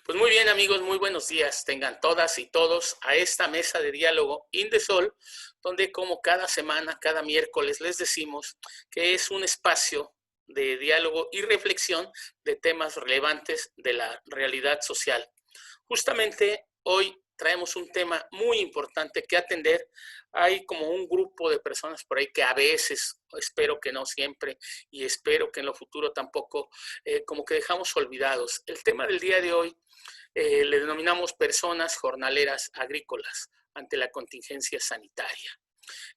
Pues muy bien, amigos, muy buenos días. Tengan todas y todos a esta mesa de diálogo Indesol, donde como cada semana, cada miércoles les decimos que es un espacio de diálogo y reflexión de temas relevantes de la realidad social. Justamente hoy traemos un tema muy importante que atender. Hay como un grupo de personas por ahí que a veces, espero que no siempre, y espero que en lo futuro tampoco, como que dejamos olvidados. El tema del día de hoy le denominamos personas jornaleras agrícolas ante la contingencia sanitaria.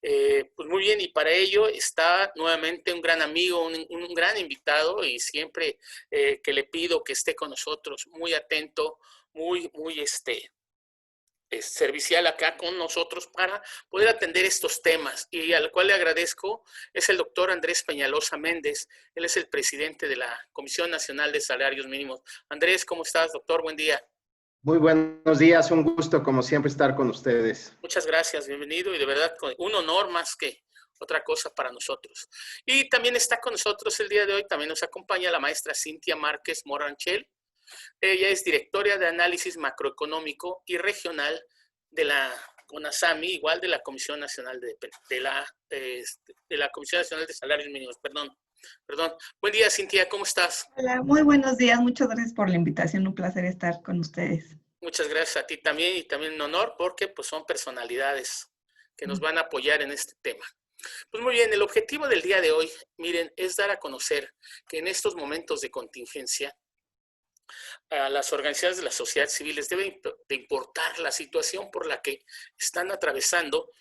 Pues muy bien, y para ello está nuevamente un gran amigo, un gran invitado, y siempre que le pido que esté con nosotros, muy atento, muy servicial acá con nosotros para poder atender estos temas, y al cual le agradezco es el doctor Andrés Peñalosa Méndez. Él es el presidente de la Comisión Nacional de Salarios Mínimos. Andrés, ¿cómo estás, doctor? Buen día. Muy buenos días, un gusto como siempre estar con ustedes. Muchas gracias, bienvenido, y de verdad un honor más que otra cosa para nosotros. Y también está con nosotros el día de hoy, también nos acompaña la maestra Cintia Márquez Moranchel. Ella es directora de análisis macroeconómico y regional de la CONASAMI, igual de la Comisión Nacional de la Comisión Nacional de Salarios Mínimos, perdón. Buen día, Cintia, ¿cómo estás? Hola, muy buenos días. Muchas gracias por la invitación. Un placer estar con ustedes. Muchas gracias a ti también, y también un honor porque pues son personalidades que nos van a apoyar en este tema. Pues muy bien, el objetivo del día de hoy, miren, es dar a conocer que en estos momentos de contingencia a las organizaciones de la sociedad civil les debe de importar la situación por la que están atravesando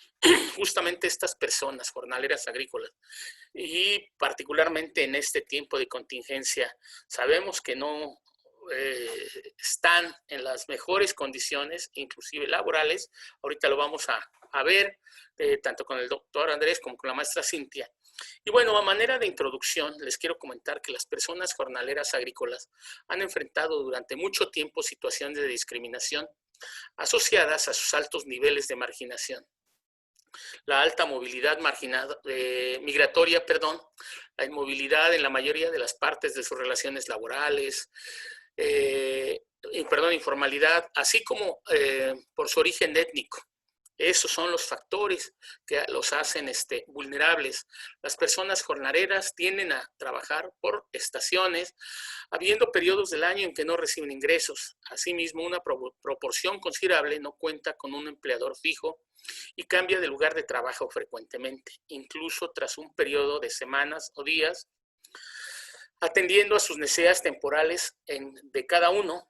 justamente estas personas jornaleras agrícolas. Y particularmente en este tiempo de contingencia, sabemos que no están en las mejores condiciones, inclusive laborales. Ahorita lo vamos a ver, tanto con el doctor Andrés como con la maestra Cintia. Y bueno, a manera de introducción, les quiero comentar que las personas jornaleras agrícolas han enfrentado durante mucho tiempo situaciones de discriminación asociadas a sus altos niveles de marginación. La alta movilidad migratoria, la inmovilidad en la mayoría de las partes de sus relaciones laborales, informalidad, así como por su origen étnico. Esos son los factores que los hacen vulnerables. Las personas jornaleras tienden a trabajar por estaciones, habiendo periodos del año en que no reciben ingresos. Asimismo, una proporción considerable no cuenta con un empleador fijo y cambia de lugar de trabajo frecuentemente, incluso tras un periodo de semanas o días, atendiendo a sus necesidades temporales de cada uno.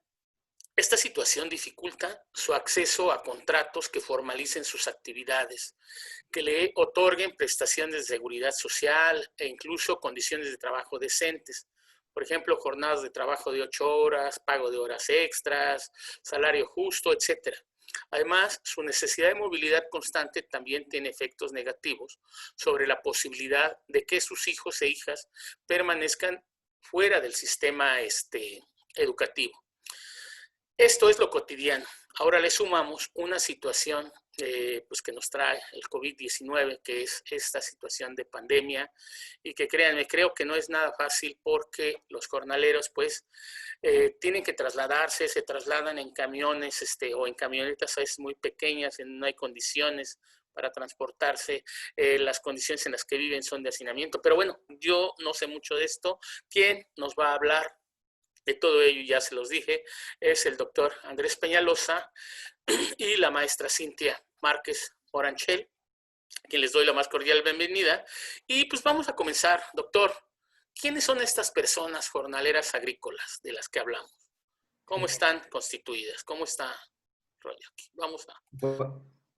Esta situación dificulta su acceso a contratos que formalicen sus actividades, que le otorguen prestaciones de seguridad social e incluso condiciones de trabajo decentes. Por ejemplo, jornadas de trabajo de 8 horas, pago de horas extras, salario justo, etc. Además, su necesidad de movilidad constante también tiene efectos negativos sobre la posibilidad de que sus hijos e hijas permanezcan fuera del sistema educativo. Esto es lo cotidiano. Ahora le sumamos una situación pues que nos trae el COVID-19, que es esta situación de pandemia, y que créanme, creo que no es nada fácil porque los jornaleros pues tienen que trasladarse, se trasladan en camiones o en camionetas a veces muy pequeñas, no hay condiciones para transportarse, las condiciones en las que viven son de hacinamiento, pero bueno, yo no sé mucho de esto. ¿Quién nos va a hablar de todo ello? Ya se los dije, es el doctor Andrés Peñalosa y la maestra Cintia Márquez Moranchel, a quien les doy la más cordial bienvenida. Y pues vamos a comenzar, doctor. ¿Quiénes son estas personas jornaleras agrícolas de las que hablamos? ¿Cómo están constituidas? ¿Cómo está el rollo aquí? Vamos a...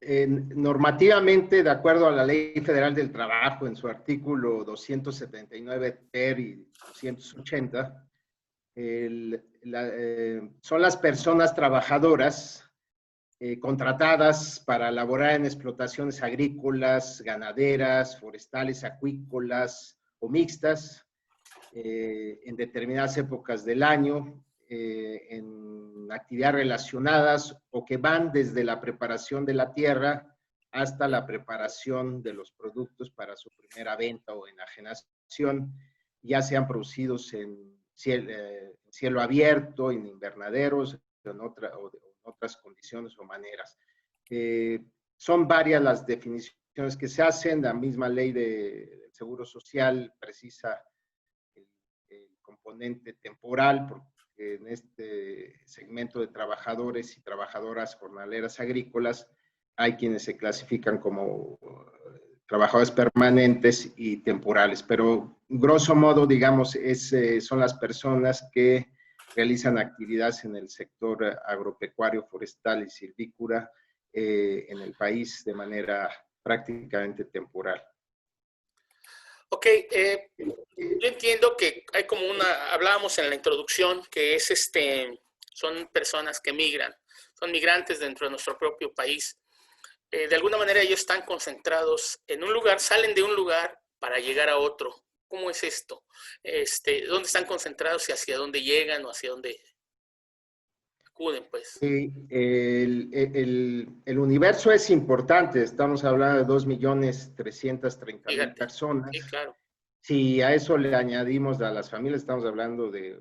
Normativamente, de acuerdo a la Ley Federal del Trabajo, en su artículo 279 ter y 280, son las personas trabajadoras contratadas para laborar en explotaciones agrícolas, ganaderas, forestales, acuícolas o mixtas en determinadas épocas del año, en actividades relacionadas o que van desde la preparación de la tierra hasta la preparación de los productos para su primera venta o enajenación, ya sean producidos en cielo abierto, en invernaderos, en otras condiciones o maneras. Son varias las definiciones que se hacen. La misma ley del Seguro Social precisa el componente temporal, porque en este segmento de trabajadores y trabajadoras jornaleras agrícolas hay quienes se clasifican como trabajadores permanentes y temporales, pero grosso modo, digamos, son las personas que realizan actividades en el sector agropecuario, forestal y silvícola en el país de manera prácticamente temporal. Ok, yo entiendo que hay como hablábamos en la introducción, que son personas que migran, son migrantes dentro de nuestro propio país. De alguna manera ellos están concentrados en un lugar, salen de un lugar para llegar a otro. ¿Cómo es esto? ¿Dónde están concentrados y hacia dónde llegan o hacia dónde acuden, pues? El universo es importante, estamos hablando de 2.330.000 personas. Sí, claro. Si a eso le añadimos a las familias, estamos hablando de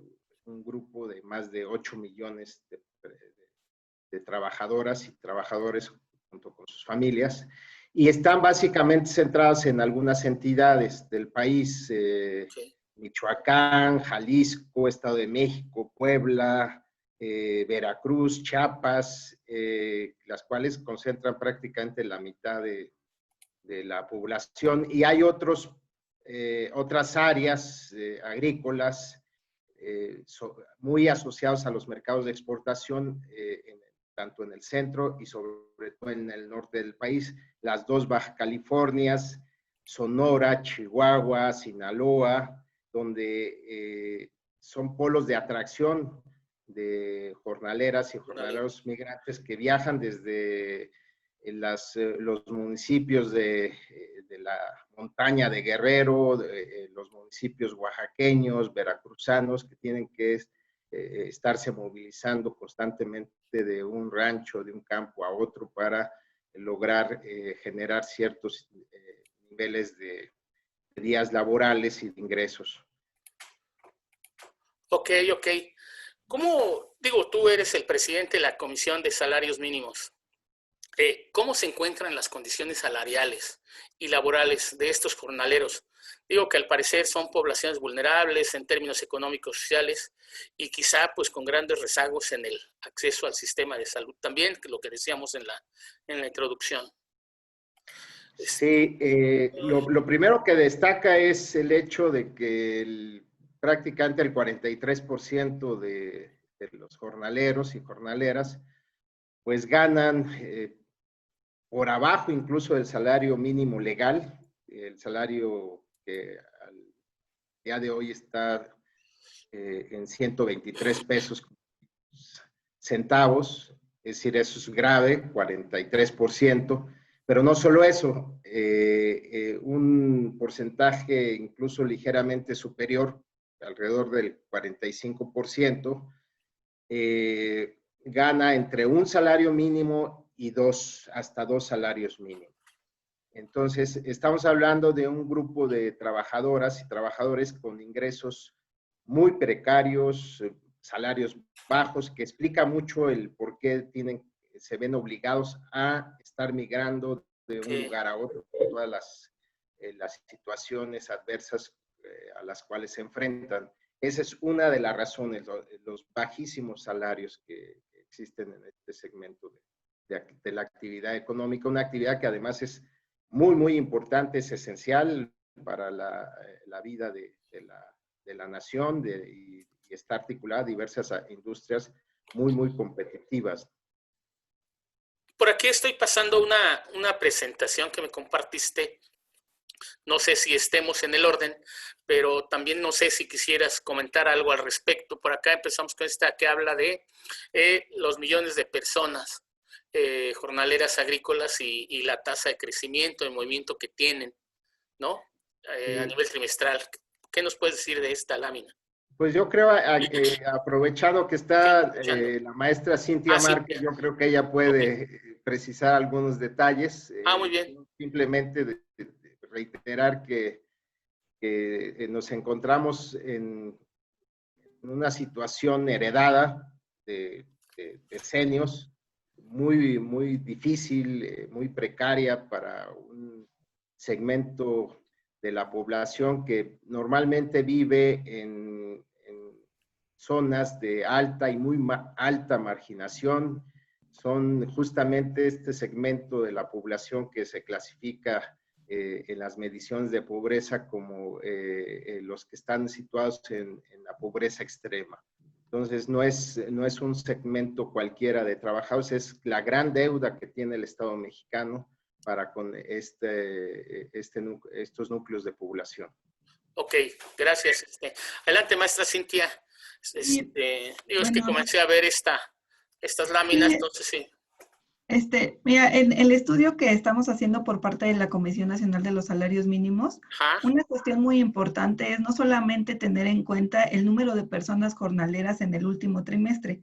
un grupo de más de 8 millones de trabajadoras y trabajadores junto con sus familias, y están básicamente centradas en algunas entidades del país, Sí. Michoacán, Jalisco, Estado de México, Puebla, Veracruz, Chiapas, las cuales concentran prácticamente la mitad de la población, y hay otras áreas agrícolas muy asociados a los mercados de exportación, tanto en el centro y sobre todo en el norte del país, las dos Baja Californias, Sonora, Chihuahua, Sinaloa, donde son polos de atracción de jornaleras y jornaleros migrantes que viajan desde los municipios de la montaña de Guerrero, los municipios oaxaqueños, veracruzanos, que tienen que estarse movilizando constantemente de un rancho, de un campo a otro para lograr generar ciertos niveles de días laborales y de ingresos. Ok. ¿Cómo, tú eres el presidente de la Comisión de Salarios Mínimos? ¿Cómo se encuentran las condiciones salariales y laborales de estos jornaleros? Digo que al parecer son poblaciones vulnerables en términos económicos, sociales, y quizá pues con grandes rezagos en el acceso al sistema de salud. También lo que decíamos en la introducción. Sí, lo primero que destaca es el hecho de que prácticamente el 43% de los jornaleros y jornaleras pues ganan por abajo incluso del salario mínimo legal, el salario que al día de hoy está en 123 pesos centavos, es decir, eso es grave, 43%, pero no solo eso, un porcentaje incluso ligeramente superior, alrededor del 45%, gana entre un salario mínimo y hasta dos salarios mínimos. Entonces, estamos hablando de un grupo de trabajadoras y trabajadores con ingresos muy precarios, salarios bajos, que explica mucho el por qué se ven obligados a estar migrando de un lugar a otro, todas las situaciones adversas a las cuales se enfrentan. Esa es una de las razones, los bajísimos salarios que existen en este segmento de la actividad económica, una actividad que además es muy, muy importante, es esencial para la vida de la nación y está articulada a diversas industrias muy, muy competitivas. Por aquí estoy pasando una presentación que me compartiste. No sé si estemos en el orden, pero también no sé si quisieras comentar algo al respecto. Por acá empezamos con esta que habla de los millones de personas jornaleras agrícolas y la tasa de crecimiento, el movimiento que tienen, ¿no? A nivel trimestral. ¿Qué nos puedes decir de esta lámina? Pues yo creo, aprovechando que está la maestra Cintia Márquez, sí. yo creo que ella puede precisar algunos detalles. Muy bien. Simplemente reiterar que nos encontramos en una situación heredada de decenios, muy difícil, muy precaria para un segmento de la población que normalmente vive en zonas de alta y muy alta marginación. Son justamente este segmento de la población que se clasifica en las mediciones de pobreza como los que están situados en la pobreza extrema. Entonces, no es un segmento cualquiera de trabajadores, es la gran deuda que tiene el Estado mexicano para con estos núcleos de población. Ok, gracias. Adelante, maestra Cintia. Sí, Digo, es que bueno, comencé a ver estas láminas, sí, entonces sí. mira, en el estudio que estamos haciendo por parte de la Comisión Nacional de los Salarios Mínimos, Ajá, una cuestión muy importante es no solamente tener en cuenta el número de personas jornaleras en el último trimestre.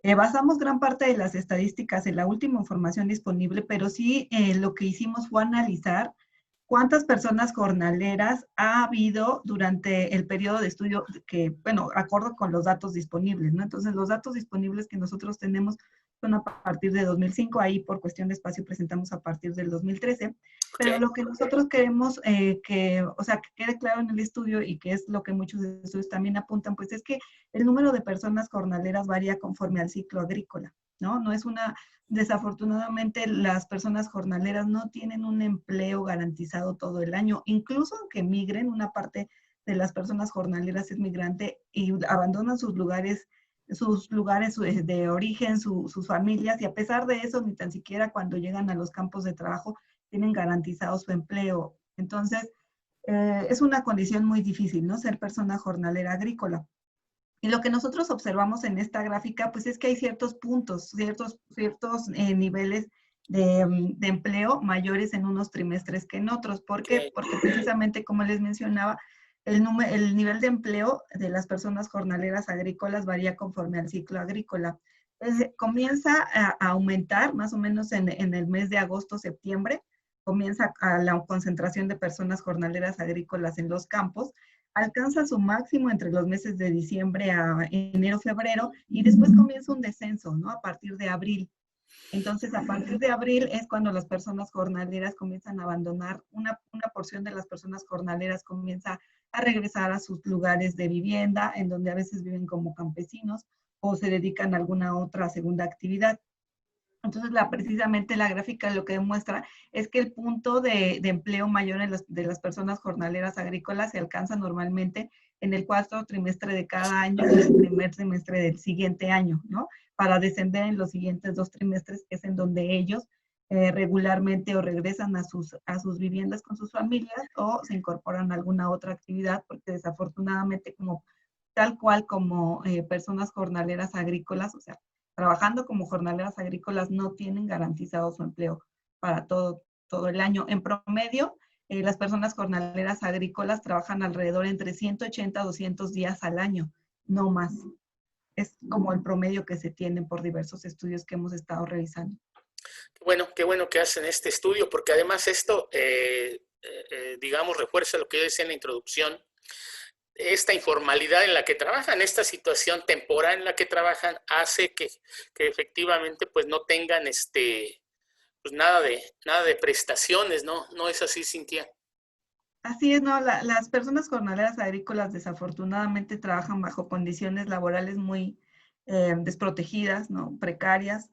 Basamos gran parte de las estadísticas en la última información disponible, pero sí lo que hicimos fue analizar cuántas personas jornaleras ha habido durante el periodo de estudio que, bueno, acuerdo con los datos disponibles, ¿no? Entonces, los datos disponibles que nosotros tenemos son a partir de 2005, ahí por cuestión de espacio presentamos a partir del 2013, ok, pero lo que nosotros queremos que quede claro en el estudio y que es lo que muchos de estudios también apuntan, pues es que el número de personas jornaleras varía conforme al ciclo agrícola, ¿no? No es una, desafortunadamente las personas jornaleras no tienen un empleo garantizado todo el año, incluso aunque migren, una parte de las personas jornaleras es migrante y abandonan sus lugares de origen, sus familias, y a pesar de eso, ni tan siquiera cuando llegan a los campos de trabajo tienen garantizado su empleo. Entonces, es una condición muy difícil, ¿no? Ser persona jornalera agrícola. Y lo que nosotros observamos en esta gráfica, pues es que hay ciertos puntos, ciertos niveles de empleo mayores en unos trimestres que en otros. ¿Por qué? ok, Porque precisamente, como les mencionaba, el nivel de empleo de las personas jornaleras agrícolas varía conforme al ciclo agrícola. Comienza a aumentar más o menos en el mes de agosto-septiembre, comienza a la concentración de personas jornaleras agrícolas en los campos, alcanza su máximo entre los meses de diciembre a enero, febrero, y después comienza un descenso, ¿no? A partir de abril. Entonces, a partir de abril es cuando las personas jornaleras comienzan a abandonar, una porción de las personas jornaleras comienza a regresar a sus lugares de vivienda, en donde a veces viven como campesinos o se dedican a alguna otra segunda actividad. Entonces, precisamente la gráfica lo que demuestra es que el punto de empleo mayor de las personas jornaleras agrícolas se alcanza normalmente en el cuarto trimestre de cada año y el primer trimestre del siguiente año, ¿no? Para descender en los siguientes 2 trimestres, que es en donde ellos regularmente o regresan a sus viviendas con sus familias o se incorporan a alguna otra actividad, porque desafortunadamente como tal cual como personas jornaleras agrícolas, o sea, trabajando como jornaleras agrícolas no tienen garantizado su empleo para todo el año. En promedio, las personas jornaleras agrícolas trabajan alrededor entre 180 a 200 días al año, no más. Es como el promedio que se tiene por diversos estudios que hemos estado revisando. qué bueno que hacen este estudio, porque además esto, digamos, refuerza lo que yo decía en la introducción, esta informalidad en la que trabajan, esta situación temporal en la que trabajan, hace que efectivamente pues no tengan pues nada de prestaciones, ¿no? ¿No es así, Cintia? Así es, ¿no? Las personas jornaleras agrícolas desafortunadamente trabajan bajo condiciones laborales muy desprotegidas, ¿no? Precarias.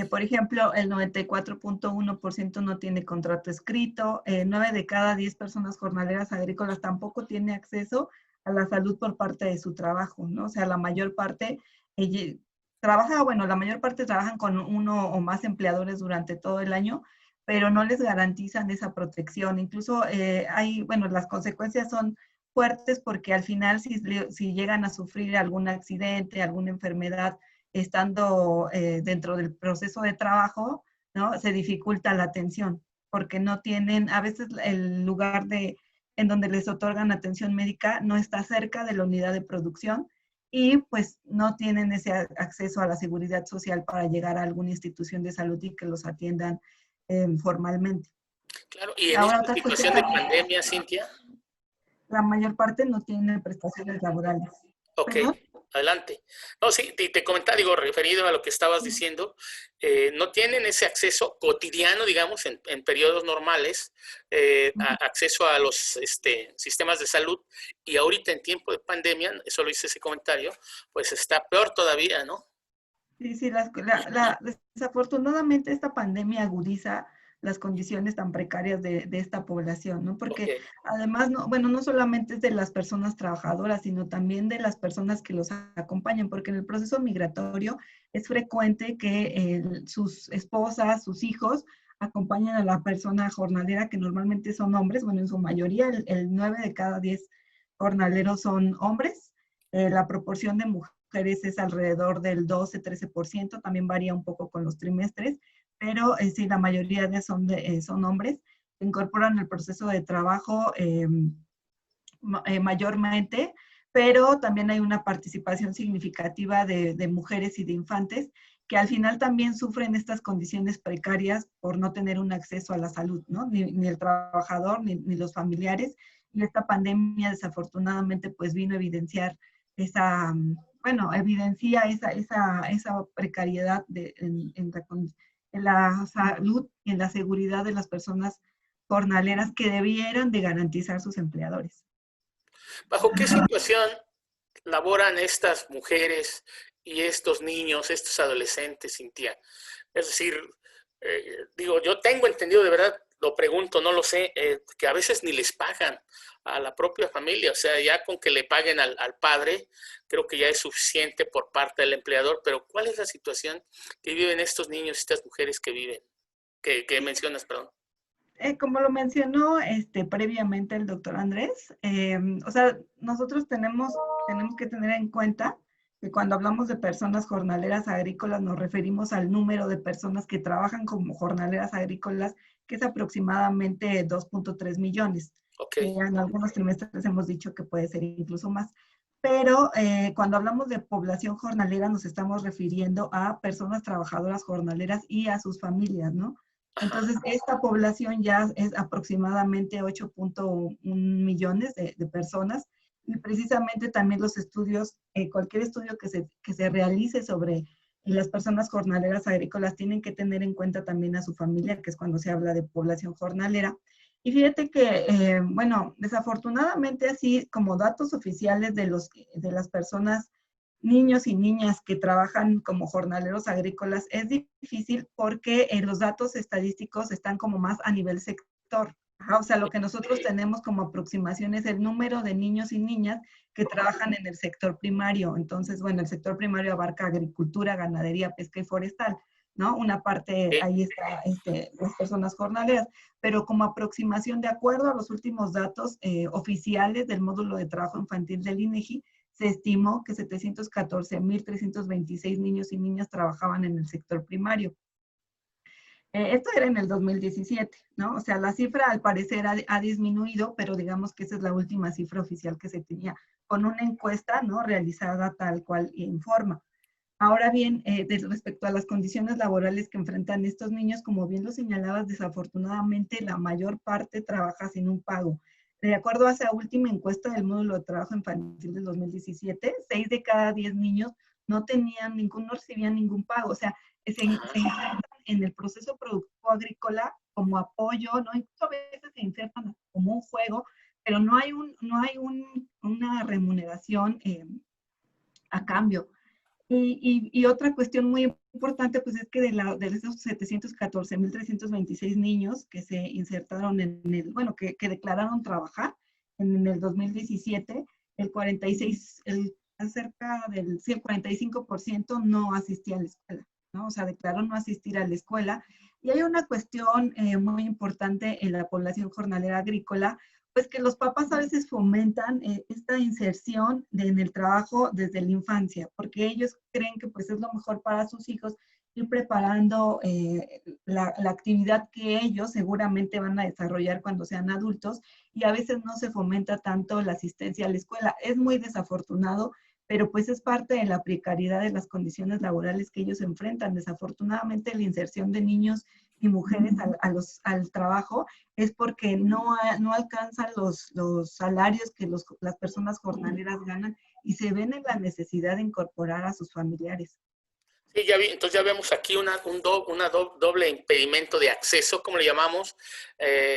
Por ejemplo, el 94.1% no tiene contrato escrito, 9 de cada 10 personas jornaleras agrícolas tampoco tiene acceso a la salud por parte de su trabajo, ¿no? O sea, la mayor parte la mayor parte trabajan con uno o más empleadores durante todo el año, pero no les garantizan esa protección. Incluso las consecuencias son fuertes porque al final si llegan a sufrir algún accidente, alguna enfermedad, estando dentro del proceso de trabajo, ¿no? Se dificulta la atención porque no tienen, a veces el lugar en donde les otorgan atención médica no está cerca de la unidad de producción y pues no tienen ese acceso a la seguridad social para llegar a alguna institución de salud y que los atiendan formalmente. Claro, y en Ahora, esta otra cuestión situación de también, pandemia, Cintia, la mayor parte no tiene prestaciones laborales. ok, ¿Perdón? Adelante. No, sí, te comentaba, digo, referido a lo que estabas diciendo, no tienen ese acceso cotidiano, digamos, en periodos normales, acceso a los sistemas de salud, y ahorita en tiempo de pandemia, eso lo hice ese comentario, pues está peor todavía, ¿no? Sí, sí, desafortunadamente esta pandemia agudiza las condiciones tan precarias de esta población, ¿no? Ok. Porque además, no, bueno, no solamente es de las personas trabajadoras, sino también de las personas que los acompañan, porque en el proceso migratorio es frecuente que sus esposas, sus hijos, acompañan a la persona jornalera, que normalmente son hombres, bueno, en su mayoría, el 9 de cada 10 jornaleros son hombres. La proporción de mujeres es alrededor del 12-13%, también varía un poco con los trimestres, pero sí, la mayoría son hombres. Se incorporan al proceso de trabajo mayormente, pero también hay una participación significativa de mujeres y de infantes que al final también sufren estas condiciones precarias por no tener un acceso a la salud, ¿no? Ni el trabajador, ni los familiares. Y esta pandemia desafortunadamente pues vino a evidenciar esa, bueno, evidencia esa precariedad en la salud y en la seguridad de las personas jornaleras que debieran de garantizar sus empleadores. ¿Bajo qué situación laboran estas mujeres y estos niños, estos adolescentes, Cintia? Es decir, digo, yo tengo entendido, de verdad, lo pregunto, no lo sé, que a veces ni les pagan a la propia familia, o sea, ya con que le paguen al padre, creo que ya es suficiente por parte del empleador, pero ¿cuál es la situación que viven estos niños y estas mujeres que viven, que mencionas, perdón? Como lo mencionó previamente el doctor Andrés, o sea, nosotros tenemos que tener en cuenta que cuando hablamos de personas jornaleras agrícolas nos referimos al número de personas que trabajan como jornaleras agrícolas, que es aproximadamente 2.3 millones. Ok. En algunos trimestres hemos dicho que puede ser incluso más. Pero cuando hablamos de población jornalera nos estamos refiriendo a personas trabajadoras jornaleras y a sus familias, ¿no? Ajá. Entonces, esta población ya es aproximadamente 8.1 millones de personas, y precisamente también los estudios, cualquier estudio que se realice sobre las personas jornaleras agrícolas tienen que tener en cuenta también a su familia, que es cuando se habla de población jornalera. Y fíjate que, bueno, desafortunadamente así como datos oficiales de las personas, niños y niñas que trabajan como jornaleros agrícolas, es difícil porque los datos estadísticos están como más a nivel sector. Ajá, o sea, lo que nosotros tenemos como aproximación es el número de niños y niñas que trabajan en el sector primario. Entonces, bueno, el sector primario abarca agricultura, ganadería, pesca y forestal, ¿no? Una parte, ahí está las personas jornaleras, pero como aproximación, de acuerdo a los últimos datos oficiales del módulo de trabajo infantil del INEGI, se estimó que 714,326 niños y niñas trabajaban en el sector primario. Esto era en el 2017, ¿no? O sea, la cifra al parecer ha disminuido, pero digamos que esa es la última cifra oficial que se tenía, con una encuesta, ¿no? Realizada tal cual informa. Ahora bien, respecto a las condiciones laborales que enfrentan estos niños, como bien lo señalabas, desafortunadamente la mayor parte trabaja sin un pago. De acuerdo a esa última encuesta del módulo de trabajo infantil del 2017, 6 de cada 10 niños no recibían ningún pago. O sea, se insertan en el proceso productivo agrícola como apoyo, ¿no? Incluso a veces se insertan como un juego, pero no hay una remuneración a cambio. Y otra cuestión muy importante, pues es que de esos 714,326 niños que se insertaron bueno, que declararon trabajar en el 2017, el 45% no asistía a la escuela, ¿no? O sea, declaró no asistir a la escuela. Y hay una cuestión muy importante en la población jornalera agrícola, pues que los papás a veces fomentan esta inserción en el trabajo desde la infancia, porque ellos creen que pues es lo mejor para sus hijos ir preparando la actividad que ellos seguramente van a desarrollar cuando sean adultos, y a veces no se fomenta tanto la asistencia a la escuela. Es muy desafortunado, pero pues es parte de la precariedad de las condiciones laborales que ellos enfrentan. Desafortunadamente, la inserción de niños y mujeres al trabajo es porque no alcanzan los salarios que las personas jornaleras ganan y se ven en la necesidad de incorporar a sus familiares. Sí, entonces ya vemos aquí doble impedimento de acceso, como le llamamos,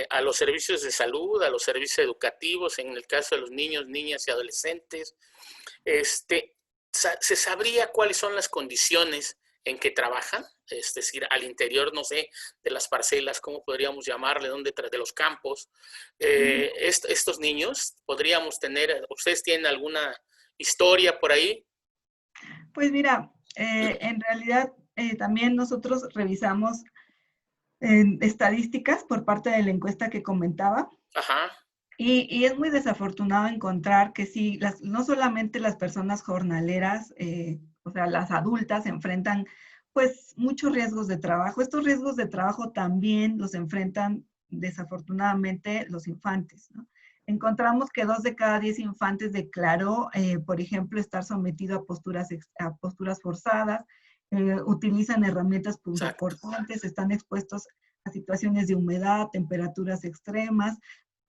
a los servicios de salud, a los servicios educativos, en el caso de los niños, niñas y adolescentes. ¿Se sabría cuáles son las condiciones en que trabajan? Es decir, al interior, no sé, de las parcelas, ¿cómo podríamos llamarle? De los campos. Estos niños, ¿ustedes tienen alguna historia por ahí? Pues mira, en realidad también nosotros revisamos estadísticas por parte de la encuesta que comentaba. Ajá. Y es muy desafortunado encontrar que sí, no solamente las personas jornaleras, o sea, las adultas enfrentan pues muchos riesgos de trabajo. Estos riesgos de trabajo también los enfrentan desafortunadamente los infantes, ¿no? Encontramos que 2 de cada 10 infantes declaró, por ejemplo, estar sometido a posturas forzadas, utilizan herramientas punzocortantes, están expuestos a situaciones de humedad, temperaturas extremas,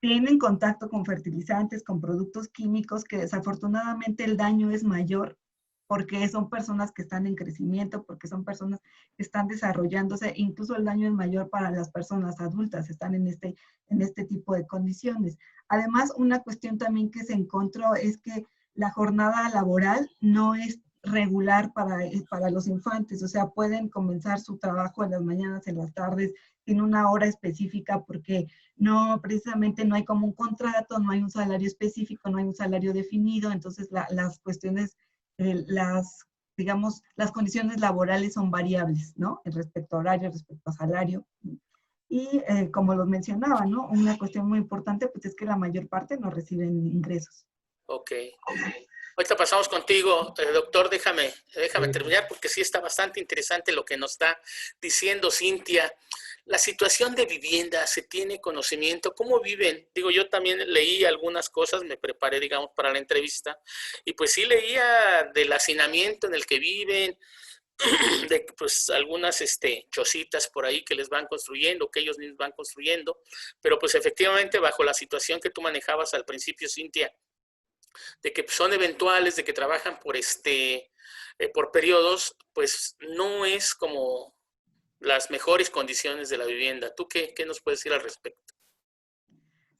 tienen contacto con fertilizantes, con productos químicos, que desafortunadamente el daño es mayor porque son personas que están en crecimiento, porque son personas que están desarrollándose, incluso el daño es mayor para las personas adultas, están en este tipo de condiciones. Además, una cuestión también que se encontró es que la jornada laboral no es regular para los infantes, o sea, pueden comenzar su trabajo en las mañanas, en las tardes, en una hora específica, porque precisamente no hay como un contrato, no hay un salario específico, no hay un salario definido, entonces las cuestiones, digamos, las condiciones laborales son variables, ¿no? Respecto a horario, respecto a salario. Y como los mencionaba, ¿no? Una cuestión muy importante, pues es que la mayor parte no reciben ingresos. Ok. Ahorita pasamos contigo, doctor, déjame terminar porque sí está bastante interesante lo que nos está diciendo Cintia. La situación de vivienda, ¿se tiene conocimiento? ¿Cómo viven? Digo, yo también leí algunas cosas, me preparé, digamos, para la entrevista, y pues sí leía del hacinamiento en el que viven, de pues algunas chocitas por ahí que les van construyendo, que ellos mismos van construyendo, pero pues efectivamente bajo la situación que tú manejabas al principio, Cintia, de que son eventuales, de que trabajan por periodos, pues no es como las mejores condiciones de la vivienda. ¿Tú qué nos puedes decir al respecto?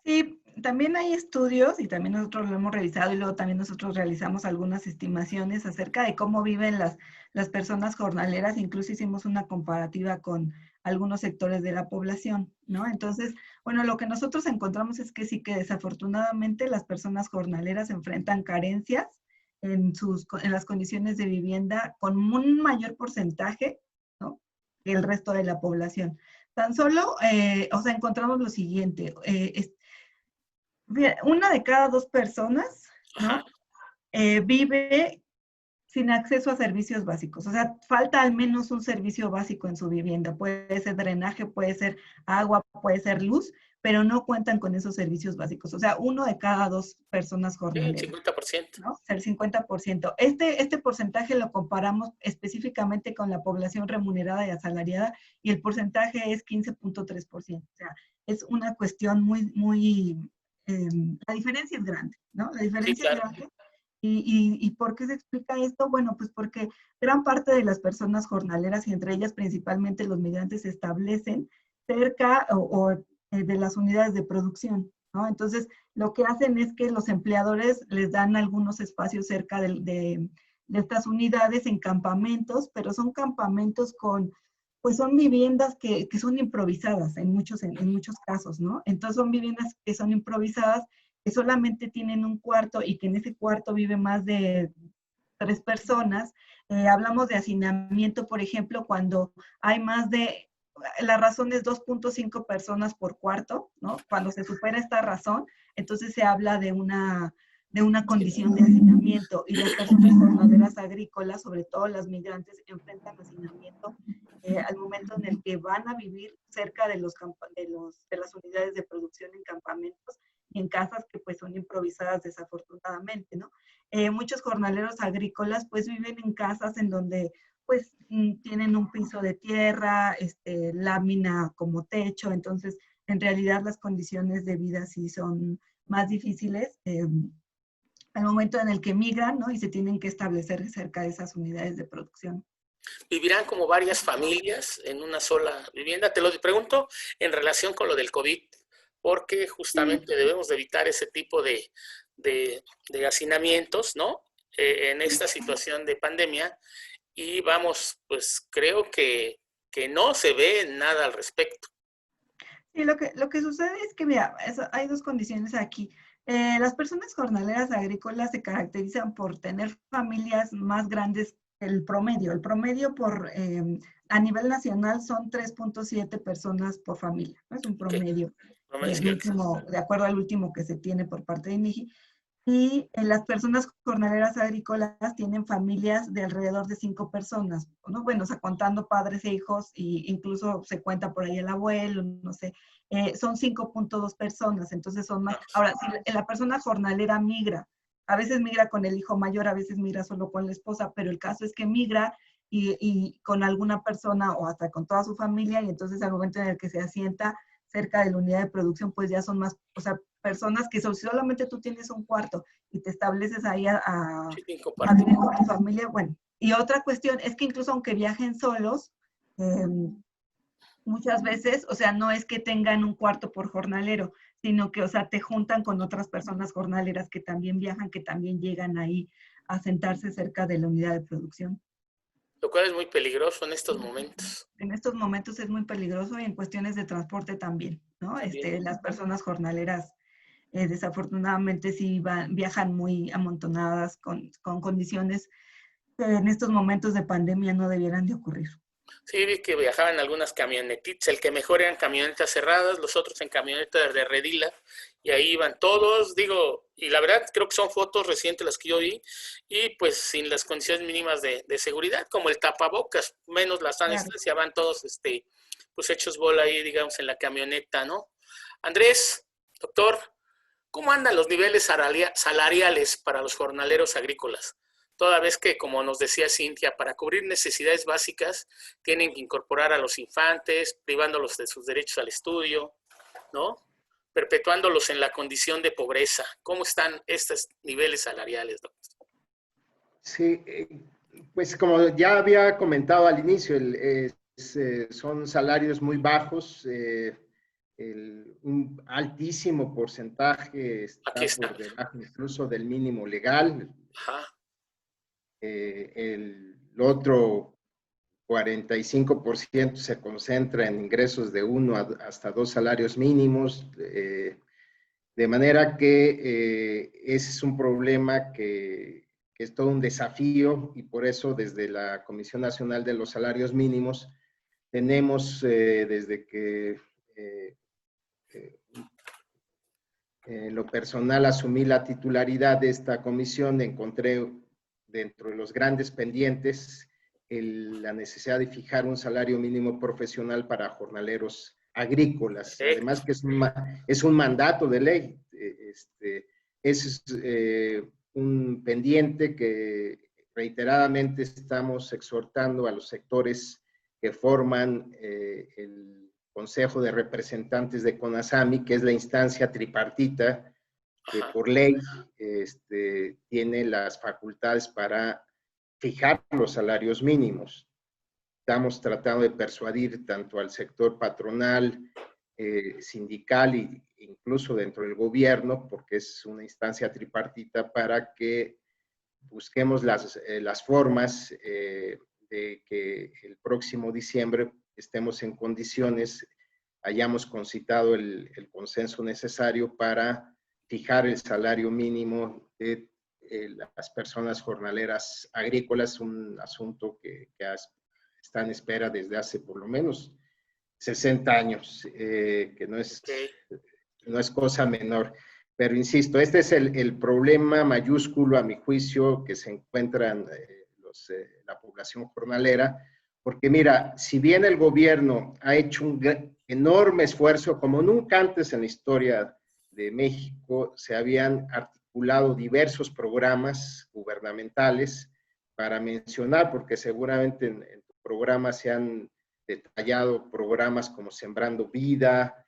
Sí, también hay estudios y también nosotros lo hemos revisado y luego también nosotros realizamos algunas estimaciones acerca de cómo viven las personas jornaleras, incluso hicimos una comparativa con algunos sectores de la población, ¿no? Entonces, bueno, lo que nosotros encontramos es que sí que desafortunadamente las personas jornaleras enfrentan carencias en las condiciones de vivienda con un mayor porcentaje, ¿no?, que el resto de la población. Tan solo, o sea, encontramos lo siguiente, una de cada 2 personas, ¿no?, vive sin acceso a servicios básicos. O sea, falta al menos un servicio básico en su vivienda. Puede ser drenaje, puede ser agua, puede ser luz, pero no cuentan con esos servicios básicos. O sea, 1 de cada 2 personas Sí, el jornaleras, 50%. ¿no? El 50%. Este porcentaje lo comparamos específicamente con la población remunerada y asalariada, y el porcentaje es 15.3%. O sea, es una cuestión la diferencia es grande, ¿no? La Sí, diferencia es claro. grande. ¿Y por qué se explica esto? Bueno, pues porque gran parte de las personas jornaleras, y entre ellas principalmente los migrantes, se establecen cerca de las unidades de producción, ¿no? Entonces, lo que hacen es que los empleadores les dan algunos espacios cerca de estas unidades en campamentos, pero son campamentos pues son viviendas que son improvisadas en muchos casos, ¿no? Entonces son viviendas que son improvisadas, que solamente tienen un cuarto y que en ese cuarto vive más de 3 personas. Hablamos de hacinamiento, por ejemplo, cuando hay la razón es 2.5 personas por cuarto, ¿no? Cuando se supera esta razón, entonces se habla de una condición de hacinamiento, y las personas jornaleras agrícolas, sobre todo las migrantes, enfrentan hacinamiento al momento en el que van a vivir cerca de las unidades de producción en campamentos, y en casas que pues son improvisadas desafortunadamente, ¿no? Muchos jornaleros agrícolas pues viven en casas en donde pues tienen un piso de tierra, lámina como techo, entonces en realidad las condiciones de vida sí son más difíciles al momento en el que migran, ¿no? Y se tienen que establecer cerca de esas unidades de producción. ¿Vivirán como varias familias en una sola vivienda? Te lo pregunto en relación con lo del COVID, porque justamente debemos de evitar ese tipo de hacinamientos, ¿no? En esta situación de pandemia, y vamos, pues creo que no se ve nada al respecto. Sí, lo que sucede es que, mira, hay dos condiciones aquí. Las personas jornaleras agrícolas se caracterizan por tener familias más grandes que el promedio. El promedio a nivel nacional son 3.7 personas por familia, ¿no? Es un Okay. promedio, Es que, de acuerdo al último que se tiene por parte de INEGI. Y las personas jornaleras agrícolas tienen familias de alrededor de 5 personas, ¿no? Bueno, o sea, contando padres e hijos, e incluso se cuenta por ahí el abuelo, no sé, son 5.2 personas, entonces son más. Ahora, si la persona jornalera migra, a veces migra con el hijo mayor, a veces migra solo con la esposa, pero el caso es que migra y con alguna persona o hasta con toda su familia, y entonces al momento en el que se asienta cerca de la unidad de producción, pues ya son más, o sea, personas que si solamente tú tienes un cuarto y te estableces ahí a vivir con tu familia, bueno. Y otra cuestión es que incluso aunque viajen solos, muchas veces, o sea, no es que tengan un cuarto por jornalero, sino que, o sea, te juntan con otras personas jornaleras que también viajan, que también llegan ahí a sentarse cerca de la unidad de producción. Lo cual es muy peligroso en estos momentos. En estos momentos es muy peligroso y en cuestiones de transporte también, ¿no? Las personas jornaleras desafortunadamente sí viajan muy amontonadas con condiciones que en estos momentos de pandemia no debieran de ocurrir. Sí, vi que viajaban algunas camionetitas, el que mejor eran camionetas cerradas, los otros en camionetas de redila, y ahí iban todos, digo, y la verdad creo que son fotos recientes las que yo vi, y pues sin las condiciones mínimas de seguridad, como el tapabocas, menos la sana distancia, van todos pues hechos bola ahí, digamos, en la camioneta, ¿no? Andrés, doctor, ¿cómo andan los niveles salariales para los jornaleros agrícolas? Toda vez que, como nos decía Cintia, para cubrir necesidades básicas tienen que incorporar a los infantes, privándolos de sus derechos al estudio, ¿no? Perpetuándolos en la condición de pobreza. ¿Cómo están estos niveles salariales, doctor? Sí, pues como ya había comentado al inicio, son salarios muy bajos, un altísimo porcentaje está por debajo incluso del mínimo legal. Ajá. El otro 45% se concentra en ingresos de 1 hasta 2 salarios mínimos, de manera que ese es un problema que es todo un desafío, y por eso desde la Comisión Nacional de los Salarios Mínimos tenemos desde que en lo personal asumí la titularidad de esta comisión, encontré dentro de los grandes pendientes la necesidad de fijar un salario mínimo profesional para jornaleros agrícolas. Además que es un mandato de ley. Es un pendiente que reiteradamente estamos exhortando a los sectores que forman el Consejo de Representantes de CONASAMI, que es la instancia tripartita que por ley tiene las facultades para fijar los salarios mínimos. Estamos tratando de persuadir tanto al sector patronal, sindical e incluso dentro del gobierno, porque es una instancia tripartita, para que busquemos las formas de que el próximo diciembre estemos en condiciones, hayamos concitado el consenso necesario para fijar el salario mínimo de las personas jornaleras agrícolas, un asunto que está en espera desde hace por lo menos 60 años, que no es cosa menor. Pero insisto, este es el problema mayúsculo, a mi juicio, que se encuentran la población jornalera, porque mira, si bien el gobierno ha hecho un enorme esfuerzo, como nunca antes en la historia de México se habían articulado diversos programas gubernamentales para mencionar, porque seguramente en tu programa se han detallado programas como Sembrando Vida,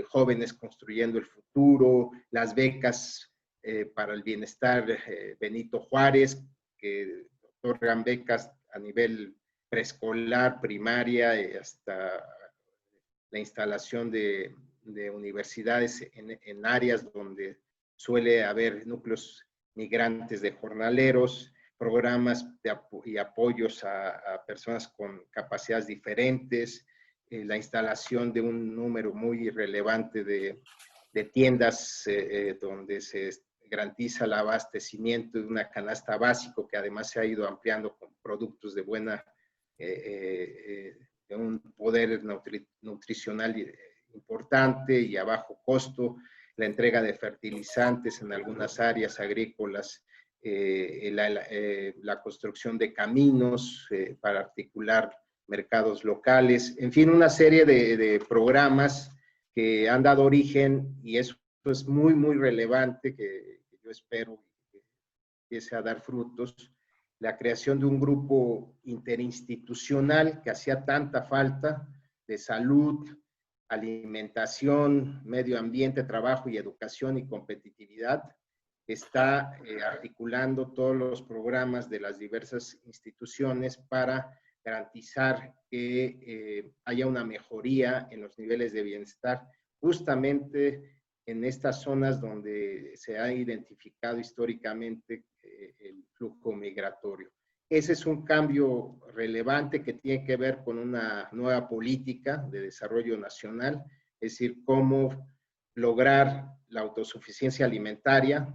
Jóvenes Construyendo el Futuro, las becas para el bienestar Benito Juárez, que otorgan becas a nivel preescolar, primaria, hasta la instalación de universidades en áreas donde suele haber núcleos migrantes de jornaleros, programas y apoyos a personas con capacidades diferentes, la instalación de un número muy relevante de tiendas donde se garantiza el abastecimiento de una canasta básica que además se ha ido ampliando con productos de buena, de un poder nutricional importante y a bajo costo, la entrega de fertilizantes en algunas áreas agrícolas, la construcción de caminos para articular mercados locales, en fin, una serie de programas que han dado origen, y eso es muy, muy relevante, que yo espero que empiece a dar frutos, la creación de un grupo interinstitucional que hacía tanta falta de salud, alimentación, medio ambiente, trabajo y educación y competitividad, está articulando todos los programas de las diversas instituciones para garantizar que haya una mejoría en los niveles de bienestar, justamente en estas zonas donde se ha identificado históricamente el flujo migratorio. Ese es un cambio relevante que tiene que ver con una nueva política de desarrollo nacional, es decir, cómo lograr la autosuficiencia alimentaria,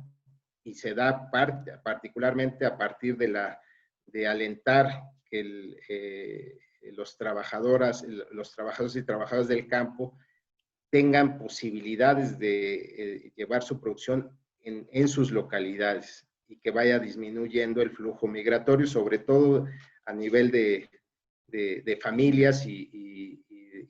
y se da particularmente a partir de alentar que los trabajadores y trabajadoras del campo tengan posibilidades de llevar su producción en sus localidades y que vaya disminuyendo el flujo migratorio, sobre todo a nivel de familias y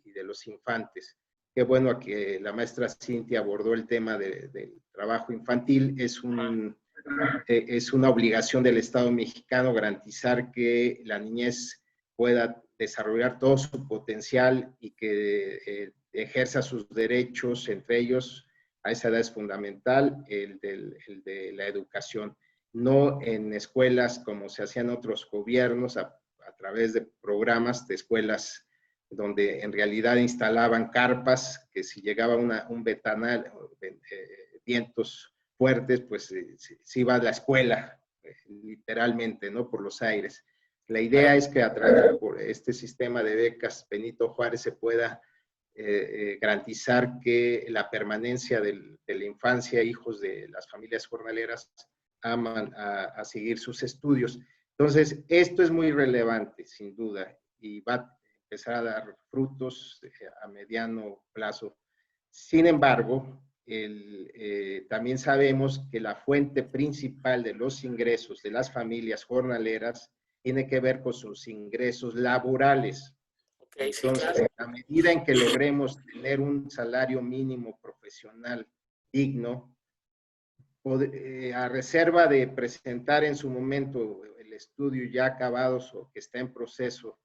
de los infantes. Qué bueno que la maestra Cintia abordó el tema del trabajo infantil. Es una obligación del Estado mexicano garantizar que la niñez pueda desarrollar todo su potencial y que ejerza sus derechos, entre ellos, a esa edad es fundamental, el de la educación. No en escuelas como se hacían otros gobiernos, a través de programas de escuelas donde en realidad instalaban carpas, que si llegaba un ventanal, vientos fuertes, pues se iba a la escuela, literalmente, ¿no? Por los aires. La idea es que a través de este sistema de becas Benito Juárez se pueda garantizar que la permanencia de la infancia, hijos de las familias jornaleras, aman a seguir sus estudios. Entonces, esto es muy relevante, sin duda, y va a empezar a dar frutos a mediano plazo. Sin embargo, también sabemos que la fuente principal de los ingresos de las familias jornaleras tiene que ver con sus ingresos laborales. Okay, entonces, sí, claro. a medida en que logremos tener un salario mínimo profesional digno, a reserva de presentar en su momento el estudio ya acabado o que está en proceso,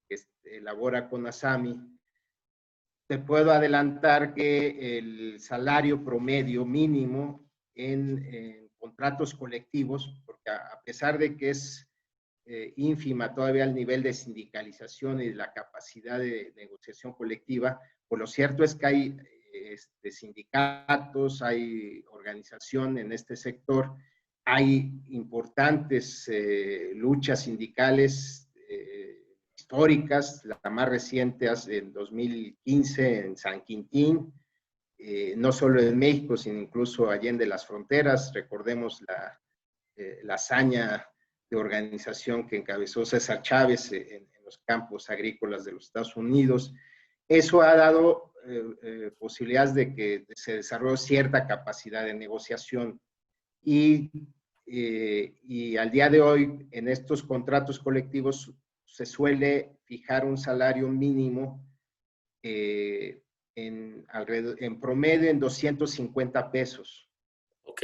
que elabora CONASAMI, te puedo adelantar que el salario promedio mínimo en contratos colectivos, porque a pesar de que es ínfima todavía el nivel de sindicalización y de la capacidad de negociación colectiva, pues lo cierto es que hay sindicatos, hay organización en este sector, hay importantes luchas sindicales históricas, la más reciente en 2015 en San Quintín, no solo en México, sino incluso allende las fronteras. Recordemos la hazaña de organización que encabezó César Chávez en los campos agrícolas de los Estados Unidos. Eso ha dado posibilidades de que se desarrolle cierta capacidad de negociación y al día de hoy en estos contratos colectivos se suele fijar un salario mínimo en promedio en 250 pesos. Ok.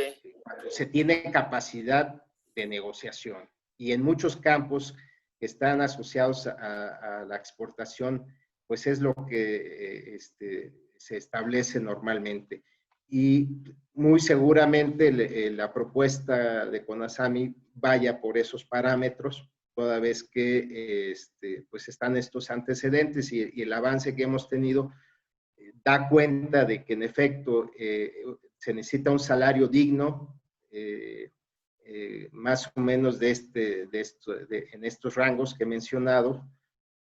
Se tiene capacidad de negociación. Y en muchos campos que están asociados a la exportación, pues es lo que se establece normalmente. Y muy seguramente la propuesta de CONASAMI vaya por esos parámetros, toda vez que pues están estos antecedentes y el avance que hemos tenido da cuenta de que en efecto se necesita un salario digno, más o menos en estos rangos que he mencionado,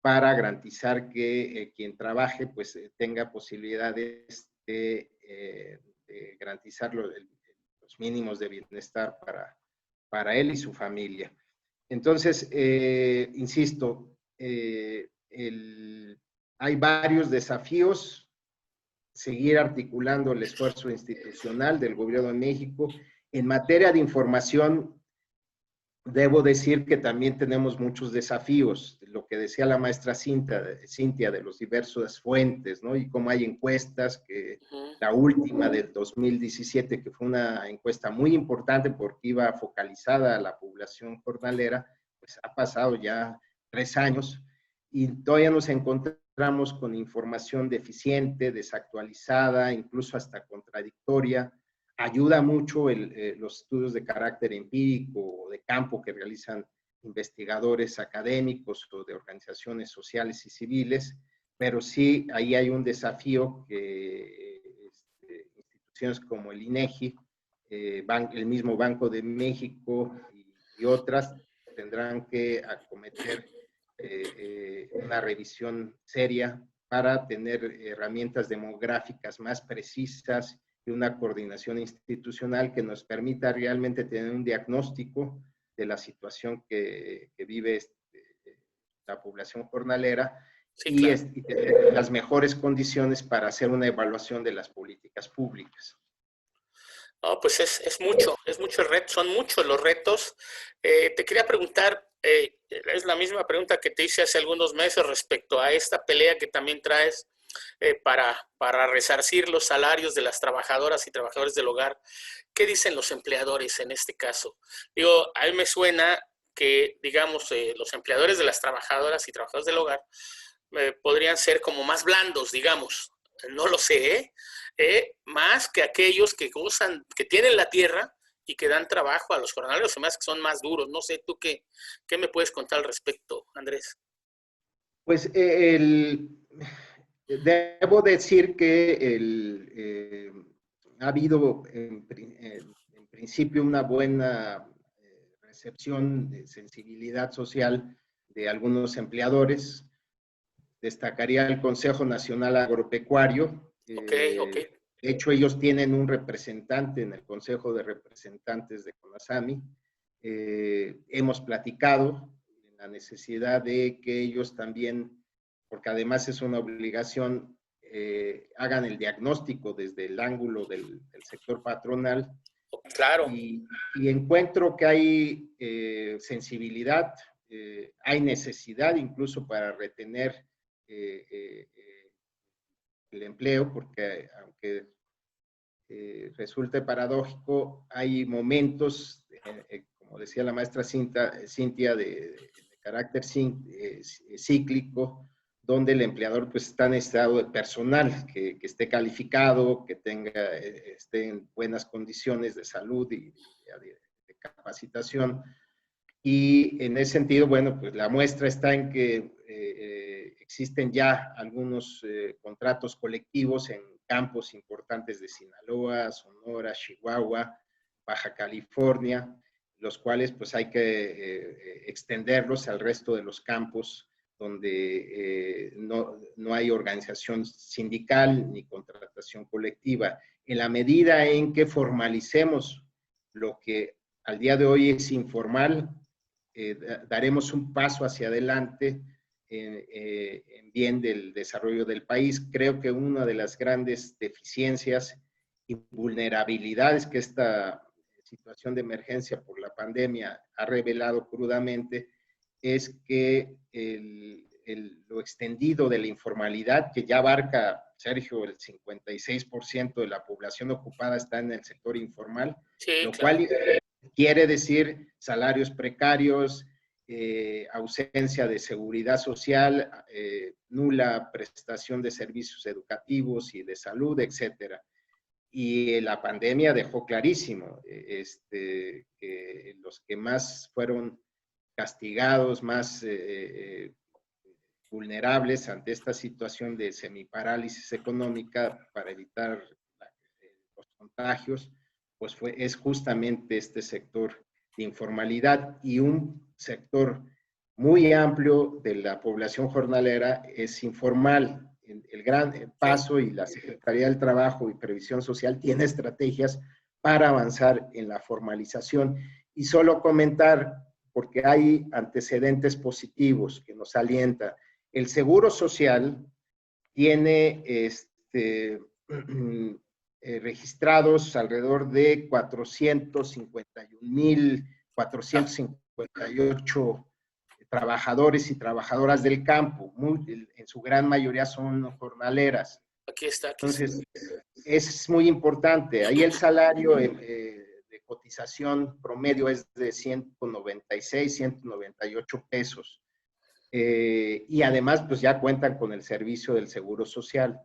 para garantizar que quien trabaje pues tenga posibilidades de garantizar los mínimos de bienestar para él y su familia. Entonces, insisto, hay varios desafíos. Seguir articulando el esfuerzo institucional del Gobierno de México. En materia de información, debo decir que también tenemos muchos desafíos, lo que decía la maestra Cintia de los diversas fuentes, ¿no? Y cómo hay encuestas, que la última del 2017, que fue una encuesta muy importante porque iba focalizada a la población jornalera, pues ha pasado ya 3 años y todavía nos encontramos con información deficiente, desactualizada, incluso hasta contradictoria. Ayuda mucho los estudios de carácter empírico o de campo que realizan investigadores académicos o de organizaciones sociales y civiles, pero sí ahí hay un desafío que instituciones como el INEGI, el mismo Banco de México y otras tendrán que acometer una revisión seria para tener herramientas demográficas más precisas y una coordinación institucional que nos permita realmente tener un diagnóstico de la situación que vive la población jornalera Sí, y, claro. y tener las mejores condiciones para hacer una evaluación de las políticas públicas. No, pues es mucho el reto, son muchos los retos. Te quería preguntar, es la misma pregunta que te hice hace algunos meses respecto a esta pelea que también traes para resarcir los salarios de las trabajadoras y trabajadores del hogar. ¿Qué dicen los empleadores en este caso? Digo, a mí me suena que, digamos, los empleadores de las trabajadoras y trabajadores del hogar podrían ser como más blandos, digamos. No lo sé, más que aquellos que gozan, que tienen la tierra y que dan trabajo a los jornaleros, se me hace que son más duros. No sé, ¿tú qué me puedes contar al respecto, Andrés? Pues debo decir que ha habido en principio una buena recepción de sensibilidad social de algunos empleadores. Destacaría el Consejo Nacional Agropecuario. Ok, ok. De hecho, ellos tienen un representante en el Consejo de Representantes de CONASAMI. Hemos platicado en la necesidad de que ellos también, porque además es una obligación, hagan el diagnóstico desde el ángulo del sector patronal. Claro. Y encuentro que hay sensibilidad, hay necesidad incluso para retener el empleo, porque aunque resulte paradójico, hay momentos, como decía la maestra Cintia, de carácter cíclico, donde el empleador pues está en estado de personal, que esté calificado, que esté en buenas condiciones de salud y de capacitación. Y en ese sentido, bueno, pues la muestra está en que existen ya algunos contratos colectivos en campos importantes de Sinaloa, Sonora, Chihuahua, Baja California, los cuales pues hay que extenderlos al resto de los campos donde no hay organización sindical ni contratación colectiva. En la medida en que formalicemos lo que al día de hoy es informal, daremos un paso hacia adelante en bien del desarrollo del país. Creo que una de las grandes deficiencias y vulnerabilidades que esta situación de emergencia por la pandemia ha revelado crudamente es que lo extendido de la informalidad, que ya abarca, Sergio, el 56% de la población ocupada está en el sector informal, Sí, lo claro. cual quiere decir salarios precarios, ausencia de seguridad social, nula prestación de servicios educativos y de salud, etcétera. Y la pandemia dejó clarísimo que los que más fueron castigados, más vulnerables ante esta situación de semiparálisis económica para evitar los contagios, pues es justamente este sector de informalidad, y un sector muy amplio de la población jornalera es informal. El Gran Paso y la Secretaría del Trabajo y Previsión Social tiene estrategias para avanzar en la formalización. Y solo comentar, porque hay antecedentes positivos que nos alientan. El Seguro Social tiene registrados alrededor de 451,458 trabajadores y trabajadoras del campo. En su gran mayoría son jornaleras. Aquí está. Entonces, es muy importante. Ahí el salario de cotización promedio es de 196, 198 pesos. Y además, pues ya cuentan con el servicio del Seguro Social.